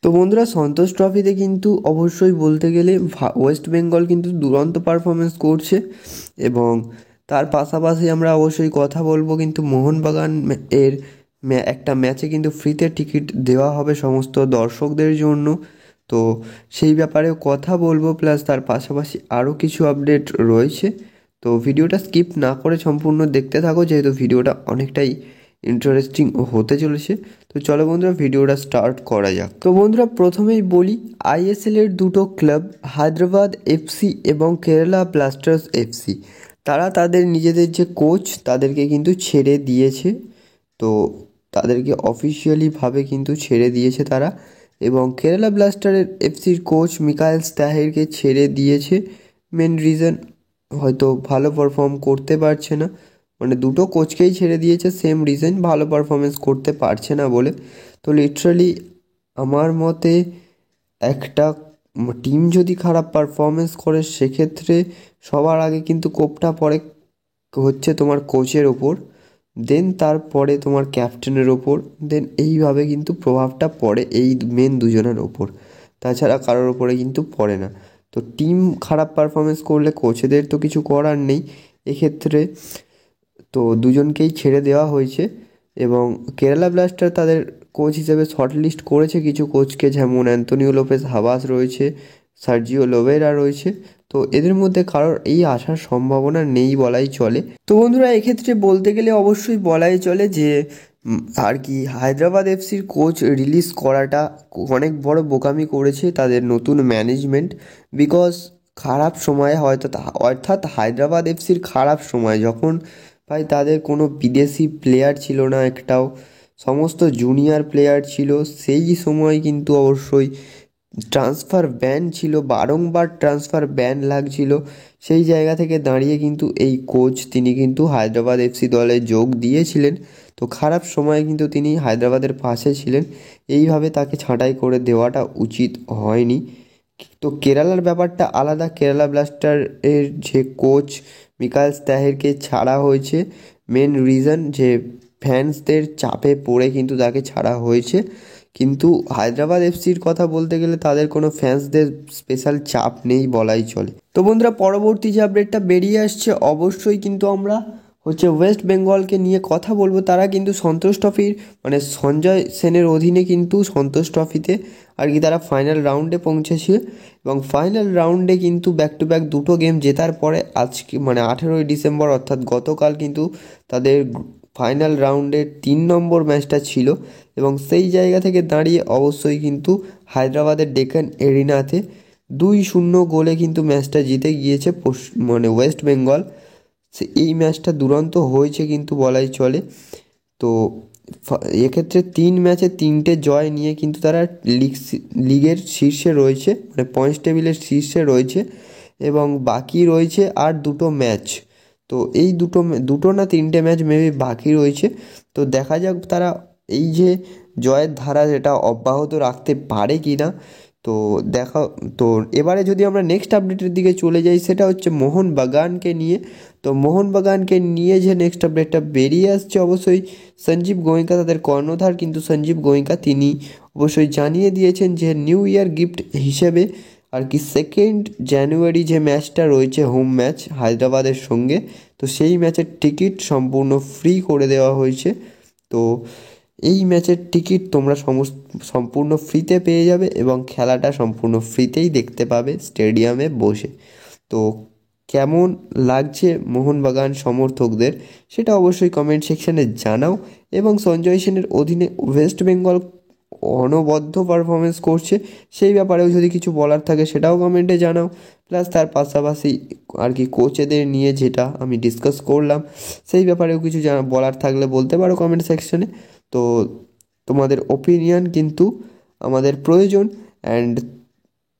তো বন্ধুরা, সন্তোষ ট্রফিতে কিন্তু অবশ্যই বলতে গেলে ওয়েস্ট বেঙ্গল কিন্তু দুরন্ত পারফরমেন্স করছে। এবং তার পাশাপাশি আমরা অবশ্যই কথা বলবো কিন্তু মোহনবাগান এর একটা ম্যাচে কিন্তু ফ্রিতে টিকিট দেওয়া হবে সমস্ত দর্শকদের জন্য। তো সেই ব্যাপারেও কথা বলবো, প্লাস তার পাশাপাশি আরও কিছু আপডেট রয়েছে। তো ভিডিওটা স্কিপ না করে সম্পূর্ণ দেখতে থাকো, যেহেতু ভিডিওটা অনেকটাই ইন্টারেস্টিং হতে চলেছে। তো চলো বন্ধুরা, ভিডিওটা স্টার্ট করা যাক। তো বন্ধুরা, প্রথমেই বলি আইএসএল এর দুটো ক্লাব হায়দ্রাবাদ এফসি এবং কেরালা ব্লাস্টার্স এফসি, তারা তাদের নিজেদের যে কোচ তাদেরকে কিন্তু ছেড়ে দিয়েছে। তো তাদেরকে অফিসিয়ালিভাবে কিন্তু ছেড়ে দিয়েছে তারা। এবং কেরালা ব্লাস্টারের এফসির কোচ মিকায়েল স্ট্যাহেরকে ছেড়ে দিয়েছে। মেন রিজন হয়তো ভালো পারফর্ম করতে পারছে না, মানে দুটো কোচকেই ছেড়ে দিয়েছে, সেম রিজন ভালো পারফরমেন্স করতে পারছে না বলে। তো লিটারালি আমার মতে একটা টিম যদি খারাপ পারফরমেন্স করে সেক্ষেত্রে সবার আগে কিন্তু কোপটা পড়ে হচ্ছে তোমার কোচের ওপর, দেন তারপরে তোমার ক্যাপ্টেনের ওপর, দেন এইভাবে কিন্তু প্রভাবটা পড়ে এই মেন দুজনের ওপর, তাছাড়া কারোর ওপরে কিন্তু পড়ে না। তো টিম খারাপ পারফরমেন্স করলে কোচেদের তো কিছু করার নেই এক্ষেত্রে। তো দুজনকেই ছেড়ে দেওয়া হয়েছে। এবং কেরালা ব্লাস্টার তাদের কোচ হিসেবে শর্টলিস্ট করেছে কিছু কোচকে, যেমন অ্যান্তোনিও লোপেস হাবাস রয়েছে, সার্জিও লোবেরা রয়েছে। তো এদের মধ্যে কারোর এই আসার সম্ভাবনা নেই বলাই চলে। তো বন্ধুরা, এক্ষেত্রে বলতে গেলে অবশ্যই বলাই চলে যে আর কি হায়দ্রাবাদ এফসির কোচ রিলিজ করাটা অনেক বড় বোকামি করেছে তাদের নতুন ম্যানেজমেন্ট। বিকজ খারাপ সময়ে হয়তো অর্থাৎ হায়দ্রাবাদ এফসির খারাপ সময় যখন ভাই তাদের কোনো বিদেশি প্লেয়ার ছিল না একটাও, সমস্ত জুনিয়র প্লেয়ার ছিল, সেই সময় কিন্তু অবশ্যই ট্রান্সফার ব্যান ছিল, বারংবার ট্রান্সফার ব্যান লাগছিল। সেই জায়গা থেকে দাঁড়িয়ে কিন্তু এই কোচ তিনি কিন্তু হায়দ্রাবাদ এফসি দলে যোগ দিয়েছিলেন। তো খারাপ সময়ে কিন্তু তিনি হায়দ্রাবাদের পাশে ছিলেন, এইভাবে তাকে ছাঁটাই করে দেওয়াটা উচিত হয়নি। তো কেরালার ব্যাপারটা আলাদা, কেরালা ব্লাস্টার এর যে কোচ মিকায়েল স্ট্যাহেরকে ছাড়া হয়েছে, মেন রিজন যে ফ্যান্সদের চাপে পড়ে কিন্তু তাকে ছাড়া হয়েছে। কিন্তু হায়দ্রাবাদ এফসির কথা বলতে গেলে তাদের কোনো ফ্যান্সদের স্পেশাল চাপ নেই বলাই চলে। তো বন্ধুরা, পরবর্তী যে আপডেটটা বেরিয়ে আসছে অবশ্যই কিন্তু আমরা ওয়েস্ট বেঙ্গলকে নিয়ে কথা বলবো। তারা কিন্তু সন্তোষ ট্রফির মানে সঞ্জয় সেনের অধীনে কিন্তু সন্তোষ ট্রফিতে আর কি তারা ফাইনাল রাউন্ডে পৌঁছেছে। এবং ফাইনাল রাউন্ডে কিন্তু ব্যাক টু ব্যাক দুটো গেম জেতার পরে আজকে মানে 18ই ডিসেম্বর অর্থাৎ গতকাল কিন্তু তাদের ফাইনাল রাউন্ডের 3 নম্বর ম্যাচটা ছিল। এবং সেই জায়গা থেকে দাঁড়িয়ে অবশ্যই কিন্তু হায়দ্রাবাদের ডেকান এরিনাতে 2-0 গোলে কিন্তু ম্যাচটা জিতে গিয়েছে মানে ওয়েস্ট বেঙ্গল। এই ম্যাচটা দুরন্ত হয়েছে কিন্তু বলাই চলে। তো এক্ষেত্রে 3 ম্যাচে 3টে জয় নিয়ে কিন্তু তারা লিগের শীর্ষে রয়েছে, মানে পয়েন্টস টেবিলের শীর্ষে রয়েছে। এবং বাকি রয়েছে আর দুটো ম্যাচ। তো এই দুটো না 3টে ম্যাচ মেবি বাকি রয়েছে। তো দেখা যাক তারা এই যে জয়ের ধারা যেটা অব্যাহত রাখতে পারে কি না। তো দেখা তো এবারে যদি আমরা নেক্সট আপডেটের দিকে চলে যাই, সেটা হচ্ছে মোহনবাগানকে নিয়ে। তো মোহনবাগানকে নিয়ে যে নেক্সট আপডেটটা বেরিয়ে আসছে, অবশ্যই সঞ্জীব গোয়েঙ্কা তাদের কর্ণধার কিন্তু সঞ্জীব গোয়েঙ্কা তিনি অবশ্যই জানিয়ে দিয়েছেন যে নিউ ইয়ার গিফট হিসেবে আর কি 2 জানুয়ারি যে ম্যাচটা রয়েছে হোম ম্যাচ হায়দ্রাবাদের সঙ্গে, তো সেই ম্যাচের টিকিট সম্পূর্ণ ফ্রি করে দেওয়া হয়েছে। তো এই ম্যাচের টিকিট তোমরা সম্পূর্ণ ফ্রিতে পেয়ে যাবে এবং খেলাটা সম্পূর্ণ ফ্রিতেই দেখতে পাবে স্টেডিয়ামে বসে। তো কেমন লাগছে মোহনবাগান সমর্থকদের সেটা অবশ্যই কমেন্ট সেকশানে জানাও। এবং সঞ্জয় সেনের অধীনে ওয়েস্ট বেঙ্গল অনবদ্য পারফরমেন্স করছে, সেই ব্যাপারেও যদি কিছু বলার থাকে সেটাও কমেন্টে জানাও। প্লাস তার পাশাপাশি আর কি কোচেদের নিয়ে যেটা আমি ডিসকাস করলাম সেই ব্যাপারেও কিছু বলার থাকলে বলতে পারো কমেন্ট সেকশনে। তো তোমাদের ওপিনিয়ন কিন্তু আমাদের প্রয়োজন। অ্যান্ড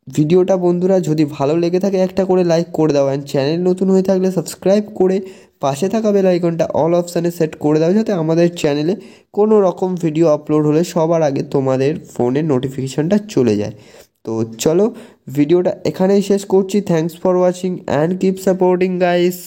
ভিডিওটা বন্ধুরা যদি ভালো লেগে থাকে একটা করে লাইক করে দাও, অ্যান্ড চ্যানেল নতুন হয়ে থাকলে সাবস্ক্রাইব করে পাশে থাকা বেল আইকনটা অল অপশানে সেট করে দাও, যাতে আমাদের চ্যানেলে কোনো রকম ভিডিও আপলোড হলে সবার আগে তোমাদের ফোনে নোটিফিকেশানটা চলে যায়। তো চলো ভিডিওটা এখানেই শেষ করছি। Thanks for watching and keep supporting guys.